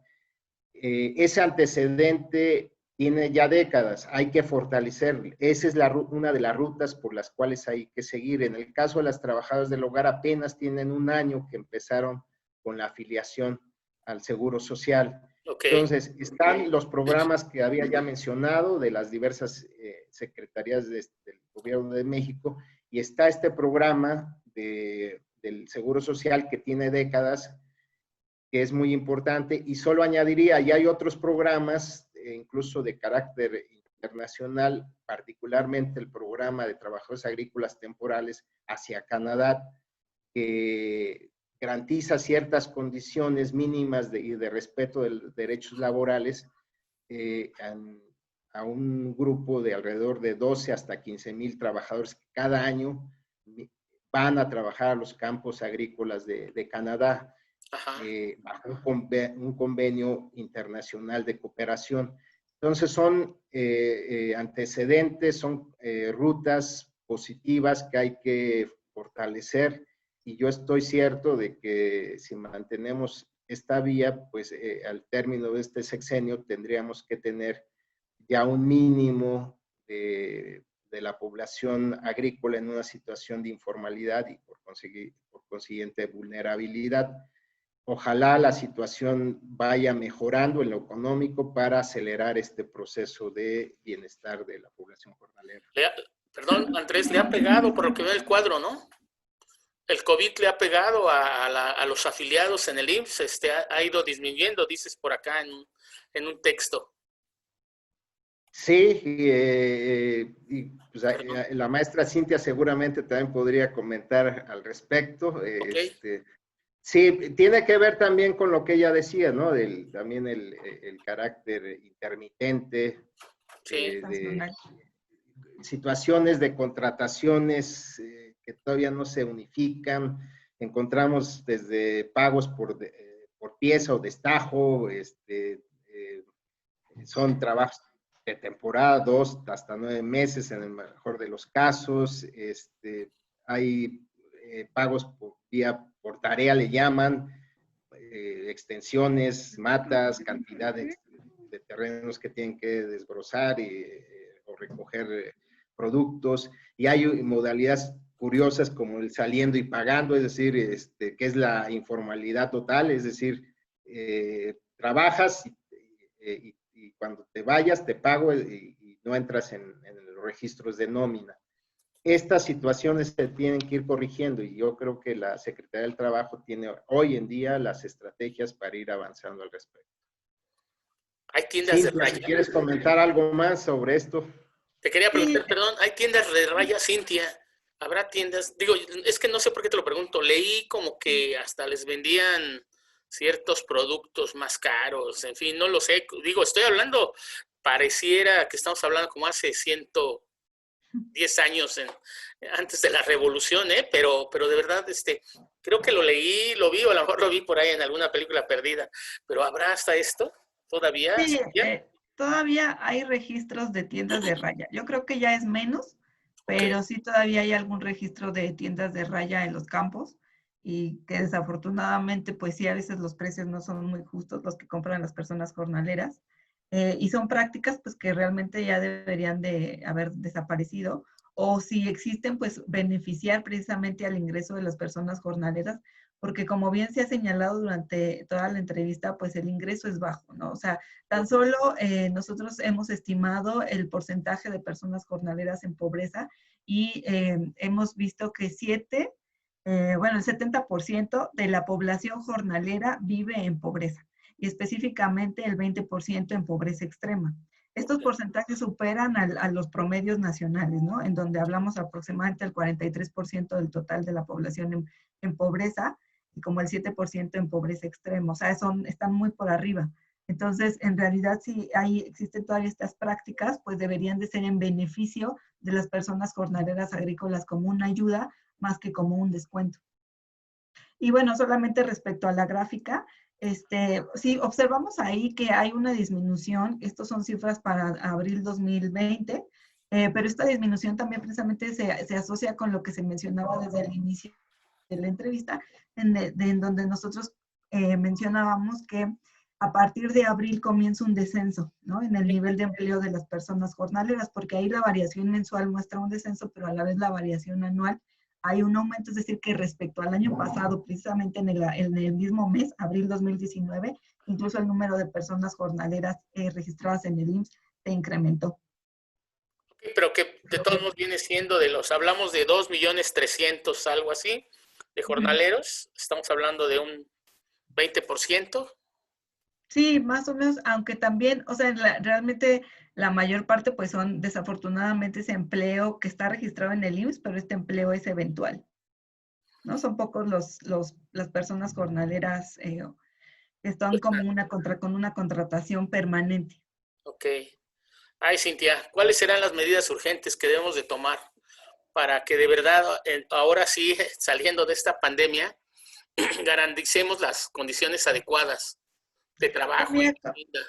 Ese antecedente tiene ya décadas, hay que fortalecerlo. Esa es una de las rutas por las cuales hay que seguir. En el caso de las trabajadoras del hogar, apenas tienen un año que empezaron con la afiliación al Seguro Social. Okay. Entonces, están los programas que había ya mencionado de las diversas secretarías del Gobierno de México, y está este programa del Seguro Social que tiene décadas, que es muy importante. Y solo añadiría, ya hay otros programas, incluso de carácter internacional, particularmente el programa de trabajadores agrícolas temporales hacia Canadá, que garantiza ciertas condiciones mínimas y de respeto de los derechos laborales a un grupo de alrededor de 12 hasta 15,000 trabajadores que cada año van a trabajar a los campos agrícolas de Canadá, bajo un convenio internacional de cooperación. Entonces son antecedentes, son rutas positivas que hay que fortalecer, y yo estoy cierto de que si mantenemos esta vía, pues al término de este sexenio tendríamos que tener ya un mínimo de la población agrícola en una situación de informalidad y por consiguiente vulnerabilidad. Ojalá la situación vaya mejorando en lo económico para acelerar este proceso de bienestar de la población jornalera. Perdón, Andrés, le ha pegado, por lo que veo el cuadro, ¿no? El COVID le ha pegado a los afiliados en el IMSS, ha ido disminuyendo, dices por acá en un texto. Sí, y pues, la maestra Cintia seguramente también podría comentar al respecto. Okay. Sí, tiene que ver también con lo que ella decía, ¿no? También el carácter intermitente, sí, de situaciones de contrataciones que todavía no se unifican. Encontramos desde pagos por pieza o destajo, son trabajos de temporada, 2 hasta 9 meses en el mejor de los casos. Hay pagos por tarea, le llaman, extensiones, matas, cantidad de terrenos que tienen que desbrozar o recoger productos. Y hay modalidades curiosas como el saliendo y pagando, es decir, que es la informalidad total, es decir, trabajas y cuando te vayas te pago y no entras en los registros de nómina. Estas situaciones se tienen que ir corrigiendo, y yo creo que la Secretaría del Trabajo tiene hoy en día las estrategias para ir avanzando al respecto. Hay tiendas Cintia, de raya. si quieres comentar algo más sobre esto. Te quería preguntar, perdón, ¿hay tiendas de raya, Cintia? ¿Habrá tiendas? Digo, es que no sé por qué te lo pregunto. Leí como que hasta les vendían ciertos productos más caros, en fin, no lo sé. Digo, estoy hablando, pareciera que estamos hablando como hace 100 10 años antes de la revolución, pero de verdad, creo que lo leí, lo vi, o a lo mejor lo vi por ahí en alguna película perdida, pero ¿habrá hasta esto todavía? Sí, ¿Cintia? todavía hay registros de tiendas de raya. Yo creo que ya es menos, Ok, pero sí todavía hay algún registro de tiendas de raya en los campos y que desafortunadamente, pues sí, a veces los precios no son muy justos los que compran las personas jornaleras. Y son prácticas pues que realmente ya deberían de haber desaparecido o si existen, pues beneficiar precisamente al ingreso de las personas jornaleras, porque como bien se ha señalado durante toda la entrevista, pues el ingreso es bajo, ¿no? O sea, tan solo nosotros hemos estimado el porcentaje de personas jornaleras en pobreza y hemos visto que el 70% de la población jornalera vive en pobreza y específicamente el 20% en pobreza extrema. Estos ok. porcentajes superan a los promedios nacionales, ¿no? En donde hablamos aproximadamente el 43% del total de la población en pobreza y como el 7% en pobreza extrema. O sea, están muy por arriba. Entonces, en realidad, si existen todavía estas prácticas, pues deberían de ser en beneficio de las personas jornaleras agrícolas como una ayuda más que como un descuento. Y bueno, solamente respecto a la gráfica, sí, observamos ahí que hay una disminución, estos son cifras para abril 2020, pero esta disminución también precisamente se asocia con lo que se mencionaba desde el inicio de la entrevista, en donde nosotros mencionábamos que a partir de abril comienza un descenso, ¿no? En el nivel de empleo de las personas jornaleras, porque ahí la variación mensual muestra un descenso, pero a la vez la variación anual hay un aumento, es decir, que respecto al año pasado, precisamente en el mismo mes, abril 2019, incluso el número de personas jornaleras registradas en el IMSS se incrementó. Pero que de todos modos viene siendo hablamos de 2.300.000, algo así, de jornaleros, estamos hablando de un 20%. Sí, más o menos, aunque también, o sea, realmente la mayor parte pues son desafortunadamente ese empleo que está registrado en el IMSS, pero este empleo es eventual, ¿no? Son pocos las personas jornaleras que están como con una contratación permanente. Ok. Ay, Cintia, ¿cuáles serán las medidas urgentes que debemos de tomar para que de verdad, ahora sí, saliendo de esta pandemia, garanticemos las condiciones adecuadas de Pues trabajo y mira, de vida?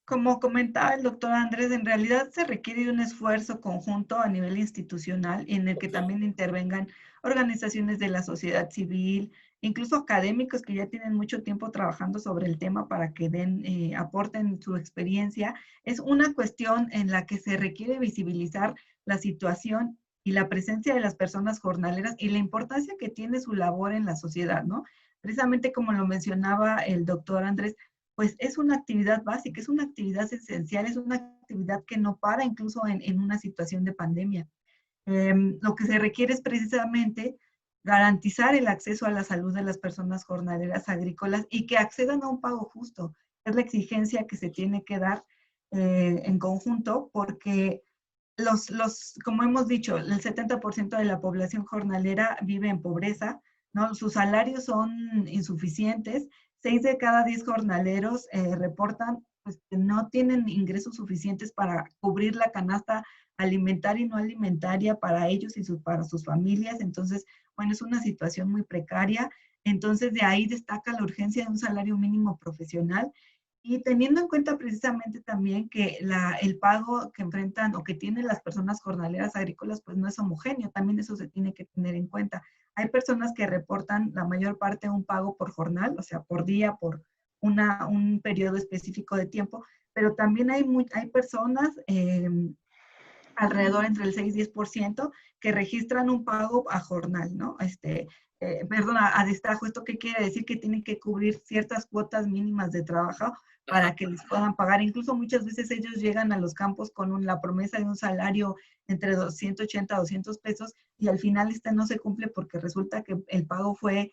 como comentaba el doctor Andrés, en realidad se requiere de un esfuerzo conjunto a nivel institucional en el que Ok, también intervengan organizaciones de la sociedad civil, incluso académicos que ya tienen mucho tiempo trabajando sobre el tema para que aporten su experiencia. Es una cuestión en la que se requiere visibilizar la situación y la presencia de las personas jornaleras y la importancia que tiene su labor en la sociedad, ¿no? Precisamente como lo mencionaba el doctor Andrés, pues es una actividad básica, es una actividad esencial, es una actividad que no para incluso en una situación de pandemia. Lo que se requiere es precisamente garantizar el acceso a la salud de las personas jornaleras agrícolas y que accedan a un pago justo. Es la exigencia que se tiene que dar en conjunto porque como hemos dicho, el 70% de la población jornalera vive en pobreza, ¿no? Sus salarios son insuficientes. 6 de cada 10 jornaleros reportan pues, que no tienen ingresos suficientes para cubrir la canasta alimentaria y no alimentaria para ellos y para sus familias. Entonces, bueno, es una situación muy precaria. Entonces, de ahí destaca la urgencia de un salario mínimo profesional y teniendo en cuenta precisamente también que el pago que enfrentan o que tienen las personas jornaleras agrícolas, pues no es homogéneo, también eso se tiene que tener en cuenta. Hay personas que reportan la mayor parte un pago por jornal, o sea, por día, por un periodo específico de tiempo, pero también hay personas alrededor entre el 6 y 10% que registran un pago a jornal, ¿no? Perdón, a destajo. ¿Esto qué quiere decir? Que tienen que cubrir ciertas cuotas mínimas de trabajo ajá. para que les puedan pagar. Incluso muchas veces ellos llegan a los campos con la promesa de un salario entre 180 a 200 pesos y al final no se cumple porque resulta que el pago fue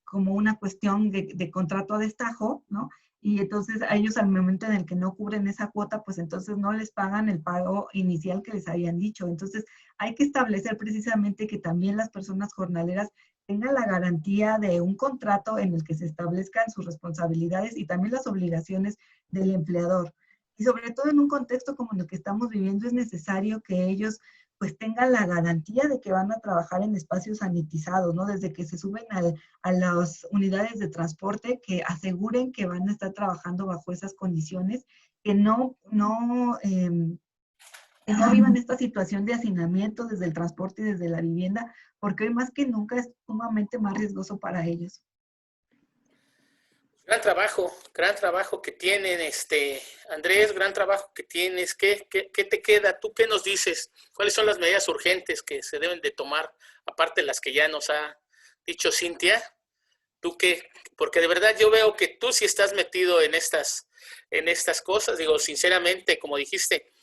como una cuestión de contrato a destajo, ¿no? Y entonces a ellos al momento en el que no cubren esa cuota, pues entonces no les pagan el pago inicial que les habían dicho. Entonces hay que establecer precisamente que también las personas jornaleras tengan la garantía de un contrato en el que se establezcan sus responsabilidades y también las obligaciones del empleador. Y sobre todo en un contexto como el que estamos viviendo, es necesario que ellos pues tengan la garantía de que van a trabajar en espacios sanitizados, ¿no? Desde que se suben a las unidades de transporte, que aseguren que van a estar trabajando bajo esas condiciones, que que no vivan esta situación de hacinamiento desde el transporte y desde la vivienda, porque hoy más que nunca es sumamente más riesgoso para ellos. Gran trabajo que tienen, Andrés, gran trabajo que tienes. ¿Qué te queda? ¿Tú qué nos dices? ¿Cuáles son las medidas urgentes que se deben de tomar, aparte de las que ya nos ha dicho Cintia? ¿Tú qué? Porque de verdad yo veo que tú sí estás metido en estas cosas. Digo, sinceramente, como dijiste,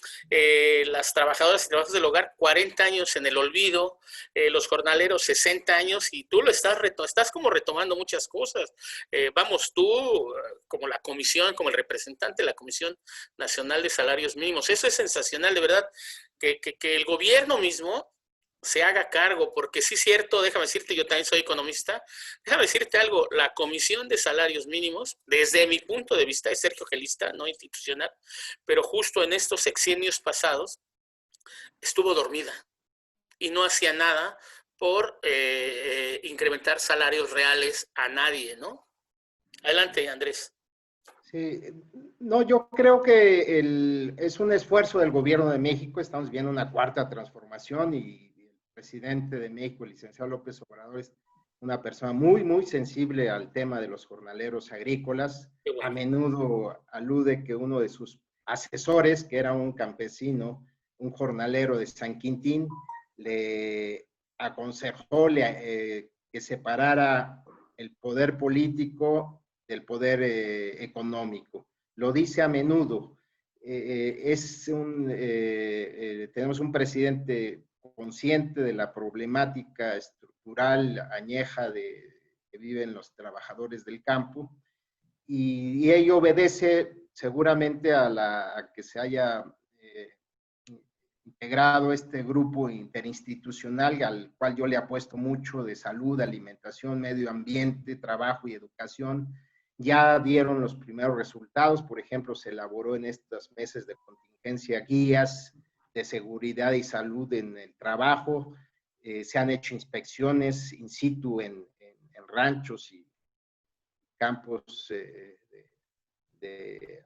las trabajadoras y trabajadores del hogar, 40 años en el olvido, los jornaleros, 60 años, y tú lo estás como retomando muchas cosas. Vamos, tú, como la comisión, como el representante de la Comisión Nacional de Salarios Mínimos, eso es sensacional, de verdad, que el gobierno mismo se haga cargo, porque sí es cierto, déjame decirte, yo también soy economista, déjame decirte algo, la Comisión de Salarios Mínimos, desde mi punto de vista, es Sergio Gelista, no institucional, pero justo en estos sexenios pasados, estuvo dormida y no hacía nada por incrementar salarios reales a nadie, ¿no? Adelante, Andrés. Sí, no, yo creo que es un esfuerzo del gobierno de México. Estamos viendo una cuarta transformación y el presidente de México, el licenciado López Obrador, es una persona muy, muy sensible al tema de los jornaleros agrícolas. Bueno. A menudo alude que uno de sus asesores, que era un campesino, un jornalero de San Quintín, le aconsejó que separara el poder político del poder económico. Lo dice a menudo. Tenemos un presidente consciente de la problemática estructural añeja que viven los trabajadores del campo, y ello obedece seguramente a que se haya integrado este grupo interinstitucional al cual yo le apuesto mucho, de salud, alimentación, medio ambiente, trabajo y educación. Ya dieron los primeros resultados. Por ejemplo, se elaboró en estos meses de contingencia guías de seguridad y salud en el trabajo. Se han hecho inspecciones in situ en ranchos y campos de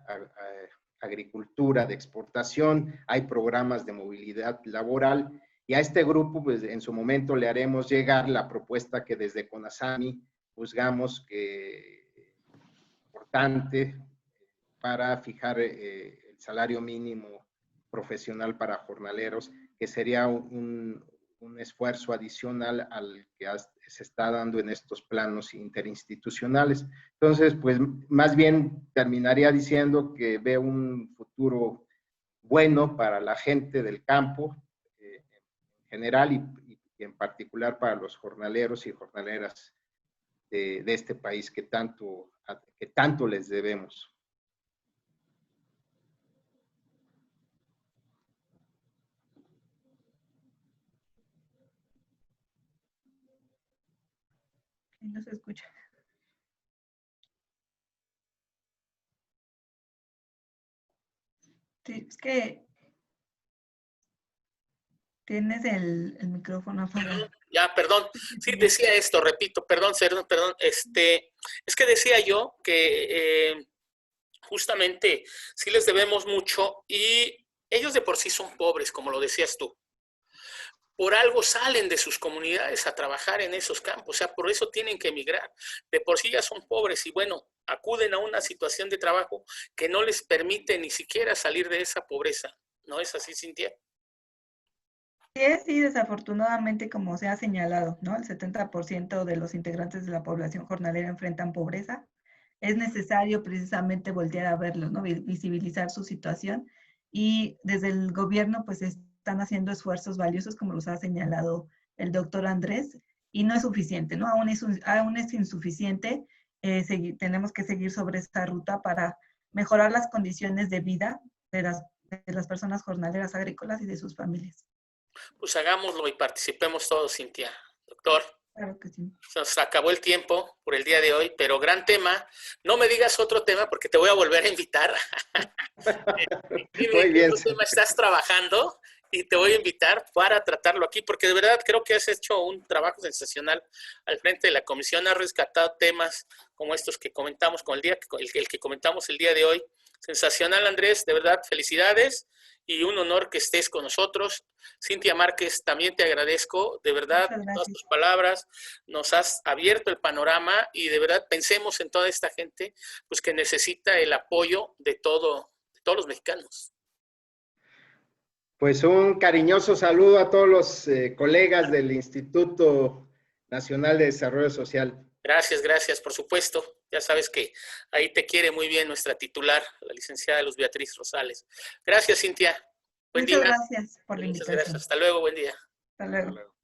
agricultura, de exportación. Hay programas de movilidad laboral, y a este grupo, pues, en su momento le haremos llegar la propuesta que desde CONASAMI juzgamos que importante para fijar el salario mínimo profesional para jornaleros, que sería un esfuerzo adicional al que se está dando en estos planos interinstitucionales. Entonces, pues más bien terminaría diciendo que veo un futuro bueno para la gente del campo en general, y en particular para los jornaleros y jornaleras de este país que tanto les debemos. No se escucha. Sí, es que tienes el micrófono apagado. Ya, perdón. Sí, decía esto, repito, perdón. Es que decía yo que justamente sí les debemos mucho, y ellos de por sí son pobres, como lo decías tú. Por algo salen de sus comunidades a trabajar en esos campos, o sea, por eso tienen que emigrar. De por sí ya son pobres y bueno, acuden a una situación de trabajo que no les permite ni siquiera salir de esa pobreza. ¿No es así, Cintia? Sí, desafortunadamente, como se ha señalado, ¿no? El 70% de los integrantes de la población jornalera enfrentan pobreza. Es necesario precisamente voltear a verlos, ¿no? Visibilizar su situación, y desde el gobierno pues están haciendo esfuerzos valiosos, como los ha señalado el doctor Andrés, y no es suficiente, ¿no? Aún es insuficiente. Tenemos que seguir sobre esta ruta para mejorar las condiciones de vida de las personas jornaleras agrícolas y de sus familias. Pues hagámoslo y participemos todos, Cintia. Doctor. Claro que sí. Se nos acabó el tiempo por el día de hoy, pero gran tema. No me digas otro tema porque te voy a volver a invitar. Dime Muy qué bien. otro tema estás trabajando y te voy a invitar para tratarlo aquí, porque de verdad creo que has hecho un trabajo sensacional al frente de la comisión. Has rescatado temas como estos que comentamos, con el que comentamos el día de hoy. Sensacional, Andrés, de verdad, felicidades y un honor que estés con nosotros. Cintia Márquez, también te agradezco, de verdad, Muchas todas gracias. tus palabras, nos has abierto el panorama y de verdad pensemos en toda esta gente pues que necesita el apoyo de todos los mexicanos. Pues un cariñoso saludo a todos los colegas del Instituto Nacional de Desarrollo Social. Gracias, gracias, por supuesto. Ya sabes que ahí te quiere muy bien nuestra titular, la licenciada Luz Beatriz Rosales. Gracias, Cintia. Buen Muchas día. gracias por la Muchas invitación. gracias. Hasta luego, buen día. Hasta luego.